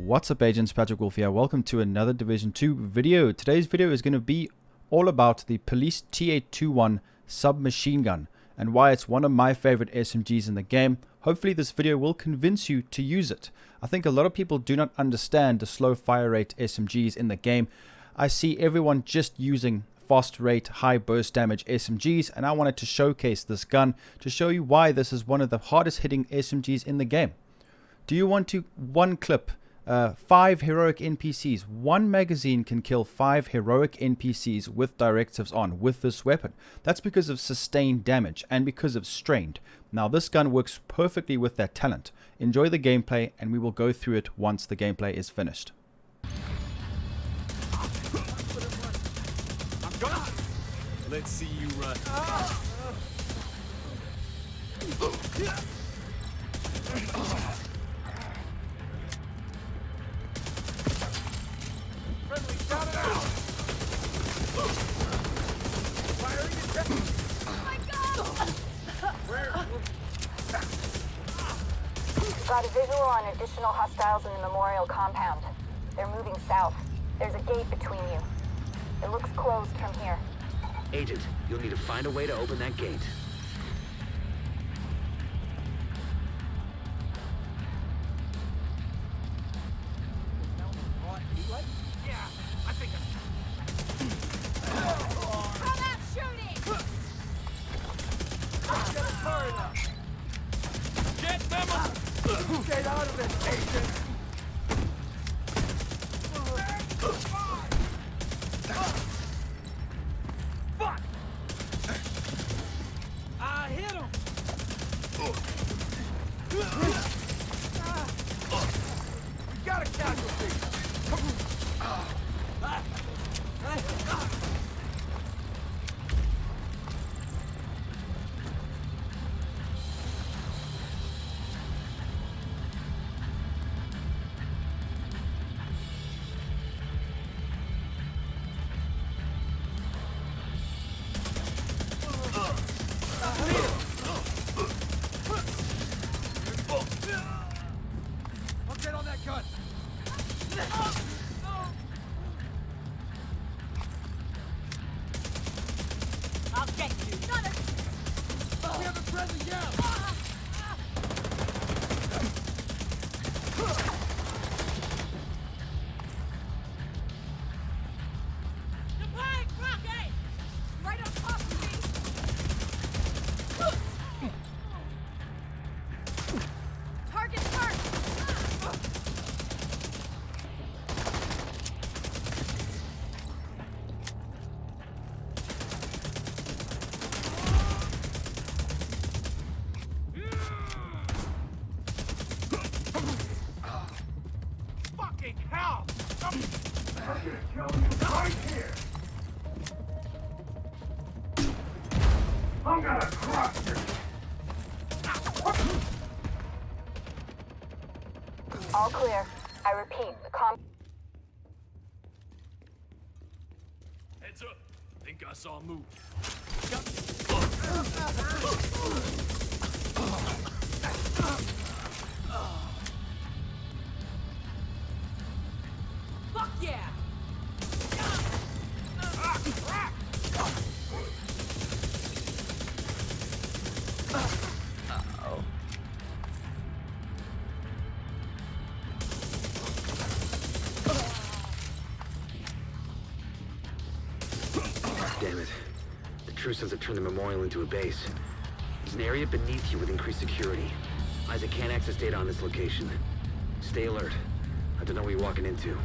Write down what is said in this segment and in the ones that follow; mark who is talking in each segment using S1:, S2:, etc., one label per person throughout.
S1: What's up, agents? Patrick Wolf here. Welcome to another Division 2 video. Today's video is going to be all about the Police T821 submachine gun and why it's one of my favorite SMGs in the game. Hopefully this video will convince you to use it. I think a lot of people do not understand the slow fire rate SMGs in the game. I see everyone just using fast rate, high burst damage SMGs, and I wanted to showcase this gun to show you why this is one of the hardest hitting SMGs in the game. Do you want to one clip 5 heroic NPCs? One magazine can kill 5 heroic NPCs with directives on with this weapon. That's because of sustained damage and because of strained. Now this gun works perfectly with that talent. Enjoy the gameplay and we will go through it once the gameplay is finished.
S2: Let's see you run. Friendly, shout it out! Firing at them! Oh my God! Where?
S3: Got a visual on additional hostiles in the memorial compound. They're moving south. There's a gate between you. It looks closed from here.
S4: Agent, you'll need to find a way to open that gate.
S2: Yeah, I think
S3: Come out shooting!
S2: Get them! Get out of this, agent! Fuck! I hit him! We got a casualty! I'll get on that gun!
S3: I'll get you.
S2: We have a present, yeah!
S3: Deploying rocket! Right on top of me! Target marked!
S2: Fucking hell! I'm gonna kill you right here! I'm gonna crush you!
S3: All clear. I repeat,
S2: Heads up! Think I saw a move.
S3: Fuck yeah!
S4: Damn it. The True Sons have turned the memorial into a base. There's an area beneath you with increased security. Isaac can't access data on this location. Stay alert. I don't know what you're walking into.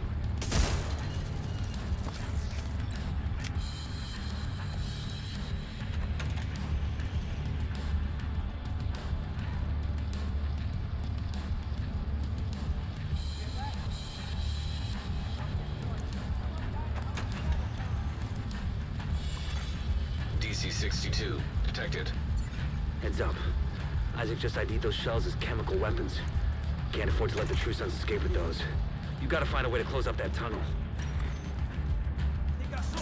S5: DC-62, detected.
S4: Heads up. Isaac just ID'd those shells as chemical weapons. Can't afford to let the True Sons escape with those. You gotta find a way to close up that tunnel.
S2: Think I saw.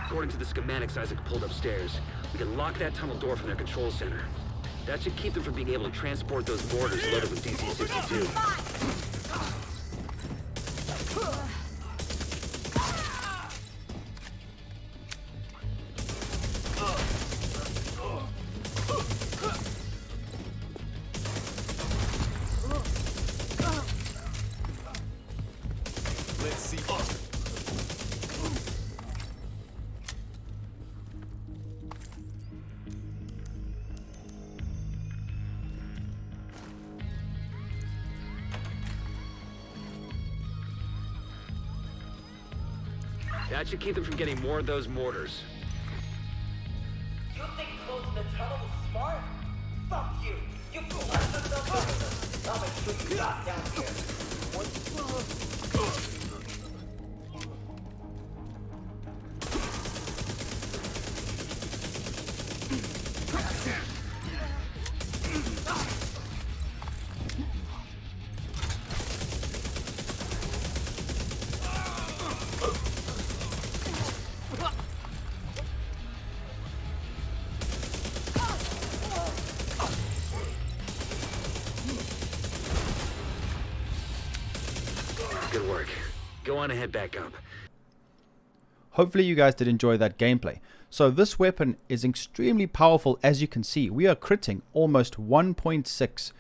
S4: According to the schematics Isaac pulled upstairs, we can lock that tunnel door from their control center. That should keep them from being able to transport those mortars loaded with DC-62.
S2: Let's see.
S4: That should keep them from getting more of those mortars.
S6: You think closing the tunnel was smart? Fuck you! You go out yourself. I'll make sure you drop down here.
S4: Good work. Go on and head back up.
S1: Hopefully you guys did enjoy that gameplay. So this weapon is extremely powerful. As you can see, we are critting almost 1.6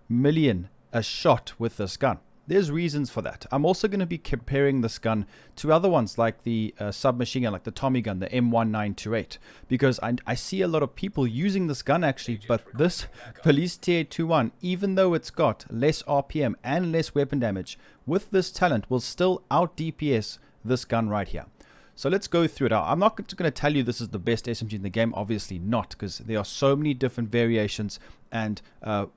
S1: million a shot with this gun. There's reasons for that. I'm also going to be comparing this gun to other ones like the submachine gun, like the Tommy gun, the M1928, because I see a lot of people using this gun actually, but this Police TA-21, even though it's got less RPM and less weapon damage, with this talent will still out DPS this gun right here. So let's go through it. I'm not going to tell you this is the best SMG in the game, obviously not, because there are so many different variations and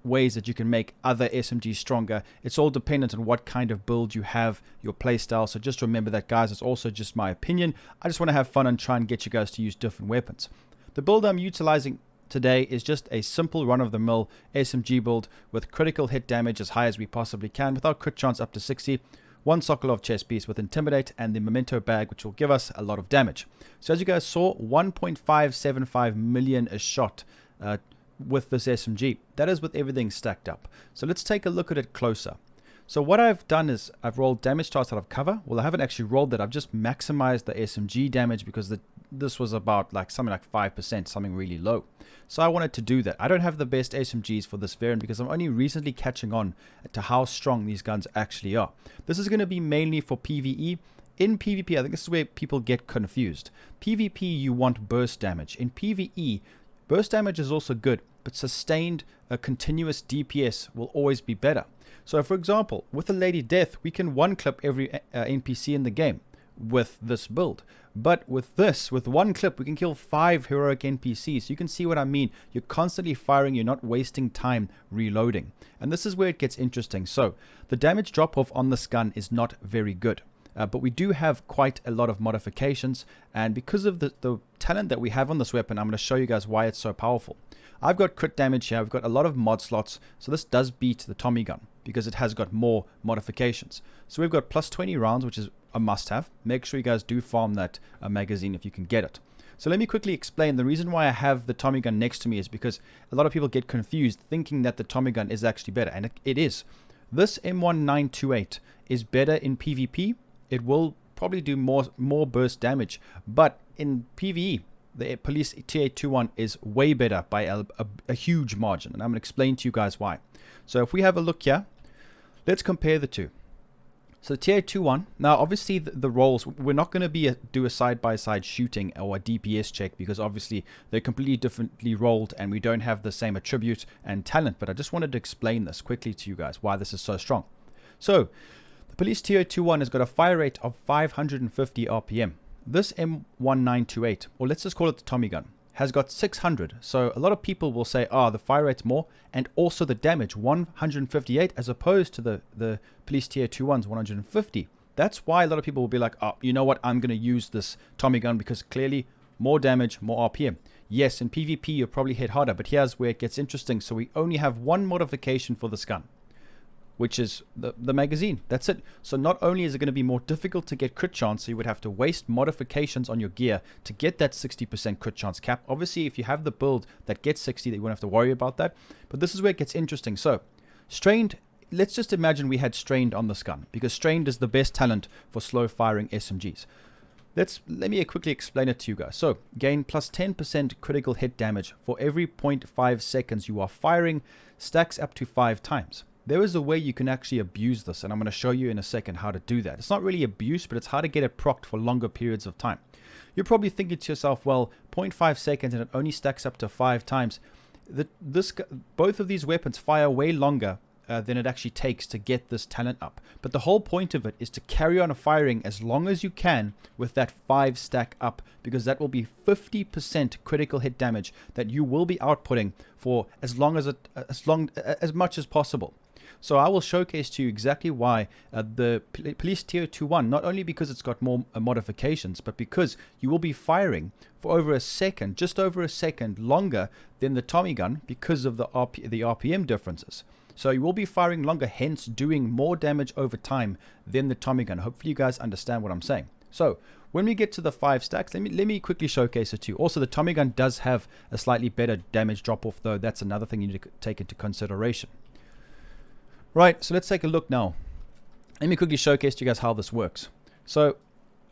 S1: ways that you can make other SMGs stronger. It's all dependent on what kind of build you have, your playstyle. So just remember that, guys, it's also just my opinion. I just want to have fun and try and get you guys to use different weapons. The build I'm utilizing today is just a simple run-of-the-mill SMG build with critical hit damage as high as we possibly can, without crit chance up to 60. One Sokolov chest piece with Intimidate and the Memento bag, which will give us a lot of damage. So as you guys saw, 1.575 million a shot with this SMG. That is with everything stacked up. So let's take a look at it closer. So what I've done is I've rolled damage charts out of cover. Well, I haven't actually rolled that. I've just maximized the SMG damage because this was about something like 5%, something really low. So I wanted to do that. I don't have the best SMGs for this variant because I'm only recently catching on to how strong these guns actually are. This is going to be mainly for PvE. In PvP, I think this is where people get confused. PvP, you want burst damage. In PvE, burst damage is also good, but sustained, continuous DPS will always be better. So for example, with the Lady Death, we can one-clip every NPC in the game with this build. But with this, with one clip, we can kill 5 heroic NPCs. So you can see what I mean. You're constantly firing. You're not wasting time reloading. And this is where it gets interesting. So the damage drop-off on this gun is not very good. But we do have quite a lot of modifications. And because of the talent that we have on this weapon, I'm going to show you guys why it's so powerful. I've got crit damage here. I've got a lot of mod slots. So this does beat the Tommy gun because it has got more modifications. So we've got plus 20 rounds, which is a must-have. Make sure you guys do farm that magazine if you can get it. So let me quickly explain. The reason why I have the Tommy gun next to me is because a lot of people get confused thinking that the Tommy gun is actually better, and it is. This M1928 is better in PvP. It will probably do more burst damage, but in PvE, the Police TA-21 is way better by a huge margin, and I'm going to explain to you guys why. So if we have a look here, let's compare the two. So TA-21, now obviously the roles, we're not going to do a side-by-side shooting or a DPS check because obviously they're completely differently rolled and we don't have the same attribute and talent, but I just wanted to explain this quickly to you guys, why this is so strong. So the Police TA-21 has got a fire rate of 550 RPM. This M1928, or let's just call it the Tommy gun, has got 600. So a lot of people will say, oh, the fire rate's more, and also the damage, 158, as opposed to the Police TA-21's 150. That's why a lot of people will be like, oh, you know what, I'm going to use this Tommy gun because clearly more damage, more RPM. Yes, in PvP you'll probably hit harder, but here's where it gets interesting. So we only have one modification for this gun. which is the magazine. That's it. So not only is it going to be more difficult to get crit chance, so you would have to waste modifications on your gear to get that 60% crit chance cap. Obviously, if you have the build that gets 60, you won't have to worry about that. But this is where it gets interesting. So strained, let's just imagine we had strained on this gun, because strained is the best talent for slow firing SMGs. Let me quickly explain it to you guys. So gain plus 10% critical hit damage for every 0.5 seconds you are firing, stacks up to 5 times. There is a way you can actually abuse this, and I'm going to show you in a second how to do that. It's not really abuse, but it's how to get it procced for longer periods of time. You're probably thinking to yourself, well, 0.5 seconds and it only stacks up to 5 times. Both of these weapons fire way longer than it actually takes to get this talent up. But the whole point of it is to carry on firing as long as you can with that 5 stack up, because that will be 50% critical hit damage that you will be outputting for as much as possible. So I will showcase to you exactly why the Police Tier 2-1, not only because it's got more modifications, but because you will be firing for over a second, just over a second longer than the Tommy gun because of the RPM differences. So you will be firing longer, hence doing more damage over time than the Tommy gun. Hopefully you guys understand what I'm saying. So when we get to the 5 stacks, let me quickly showcase it to you. Also, the Tommy gun does have a slightly better damage drop-off, though. That's another thing you need to take into consideration. Right, so let's take a look now. Let me quickly showcase to you guys how this works. So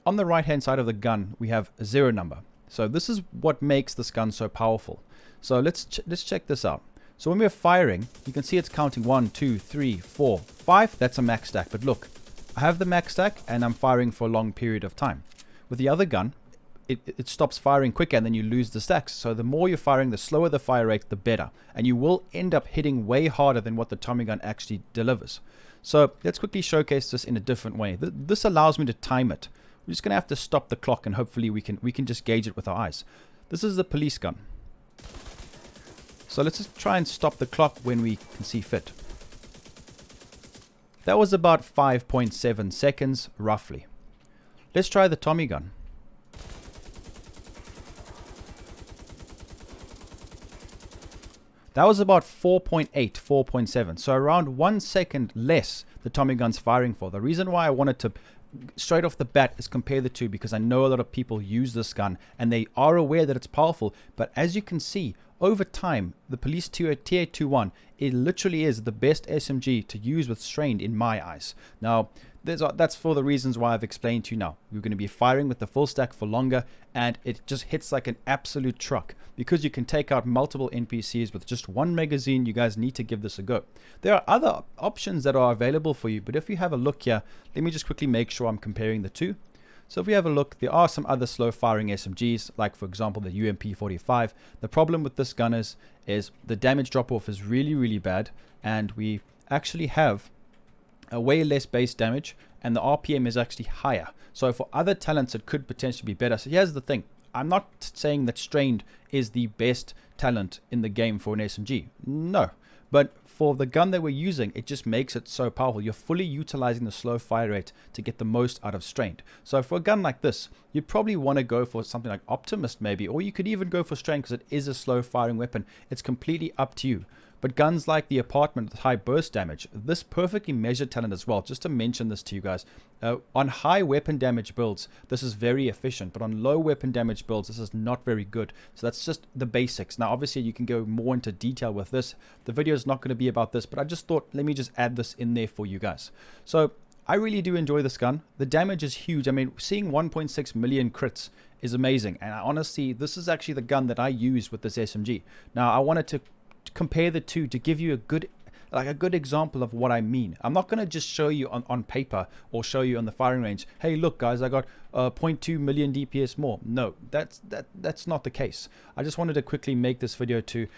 S1: on the right hand side of the gun, we have a 0 number. So this is what makes this gun so powerful. So let's check this out. So when we're firing, you can see it's counting 1, 2, 3, 4, 5. That's a max stack. But look, I have the max stack and I'm firing for a long period of time. With the other gun, it stops firing quicker and then you lose the stacks. So the more you're firing, the slower the fire rate, the better. And you will end up hitting way harder than what the Tommy gun actually delivers. So let's quickly showcase this in a different way. This allows me to time it. We're just going to have to stop the clock and hopefully we can just gauge it with our eyes. This is the police gun. So let's just try and stop the clock when we can see fit. That was about 5.7 seconds, roughly. Let's try the Tommy gun. That was about 4.8, 4.7. So around 1 second less the Tommy gun's firing for. The reason why I wanted to straight off the bat is compare the two, because I know a lot of people use this gun and they are aware that it's powerful. But as you can see, over time, the Police Tier 2-1, it literally is the best SMG to use with strained in my eyes. Now, that's for the reasons why I've explained to you now. You're going to be firing with the full stack for longer, and it just hits like an absolute truck. Because you can take out multiple NPCs with just one magazine, you guys need to give this a go. There are other options that are available for you, but if you have a look here, let me just quickly make sure I'm comparing the two. So if we have a look, there are some other slow firing SMGs, like for example the UMP45. The problem with this gun is the damage drop off is really, really bad, and we actually have a way less base damage, and the RPM is actually higher. So for other talents, it could potentially be better. So here's the thing. I'm not saying that strained is the best talent in the game for an SMG. No. But for the gun that we're using, it just makes it so powerful. You're fully utilizing the slow fire rate to get the most out of strained. So for a gun like this, you'd probably want to go for something like Optimist maybe, or you could even go for strained because it is a slow firing weapon. It's completely up to you. But guns like the Apartment with high burst damage, this perfectly measured talent as well. Just to mention this to you guys, on high weapon damage builds, this is very efficient. But on low weapon damage builds, this is not very good. So that's just the basics. Now, obviously, you can go more into detail with this. The video is not going to be about this, but I just thought, let me just add this in there for you guys. So I really do enjoy this gun. The damage is huge. I mean, seeing 1.6 million crits is amazing. And honestly, this is actually the gun that I use with this SMG. Now, I wanted to compare the two to give you a good example of what I mean. I'm not going to just show you on paper or show you on the firing range, hey look guys, I got 0.2 million DPS more. No, that's not the case. I just wanted to quickly make this video to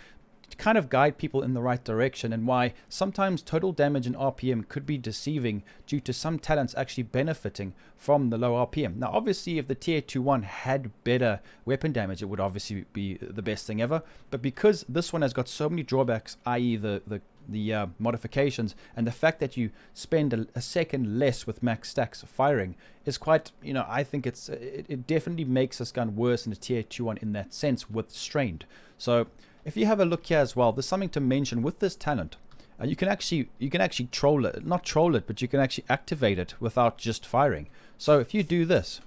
S1: kind of guide people in the right direction, and why sometimes total damage and RPM could be deceiving due to some talents actually benefiting from the low RPM. Now obviously if the Tier 2-1 had better weapon damage, it would obviously be the best thing ever, but because this one has got so many drawbacks, i.e. the modifications, and the fact that you spend a second less with max stacks firing is quite, I think it definitely makes this gun worse than the Tier 2-1 in that sense with strained. So if you have a look here as well, there's something to mention with this talent. you can actually troll it, not troll it, but you can actually activate it without just firing. So if you do this,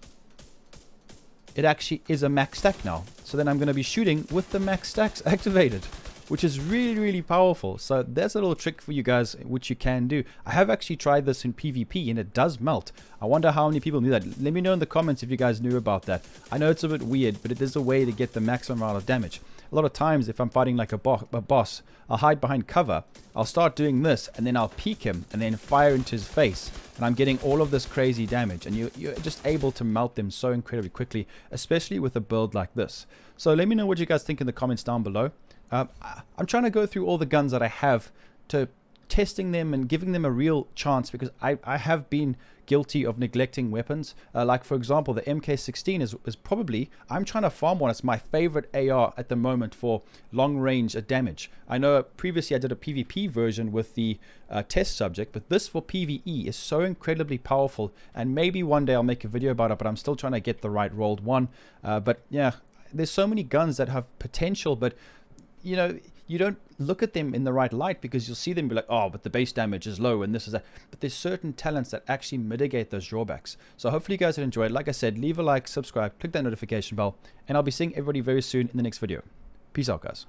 S1: it actually is a max stack now. So then I'm going to be shooting with the max stacks activated, which is really, really powerful. So there's a little trick for you guys, which you can do. I have actually tried this in PvP, and it does melt. I wonder how many people knew that. Let me know in the comments if you guys knew about that. I know it's a bit weird, but it is a way to get the maximum amount of damage. A lot of times, if I'm fighting like a boss, I'll hide behind cover. I'll start doing this, and then I'll peek him, and then fire into his face. And I'm getting all of this crazy damage. And you're just able to melt them so incredibly quickly, especially with a build like this. So let me know what you guys think in the comments down below. I'm trying to go through all the guns that I have, to testing them and giving them a real chance, because I have been guilty of neglecting weapons. Like for example, the MK16 is probably, I'm trying to farm one. It's my favorite AR at the moment for long range damage. I know previously I did a PvP version with the test subject, but this for PvE is so incredibly powerful, and maybe one day I'll make a video about it, but I'm still trying to get the right rolled one. But yeah, there's so many guns that have potential, but you know, you don't look at them in the right light, because you'll see them be like, oh, but the base damage is low and this is that. But there's certain talents that actually mitigate those drawbacks. So hopefully you guys have enjoyed. Like I said, leave a like, subscribe, click that notification bell, and I'll be seeing everybody very soon in the next video. Peace out, guys.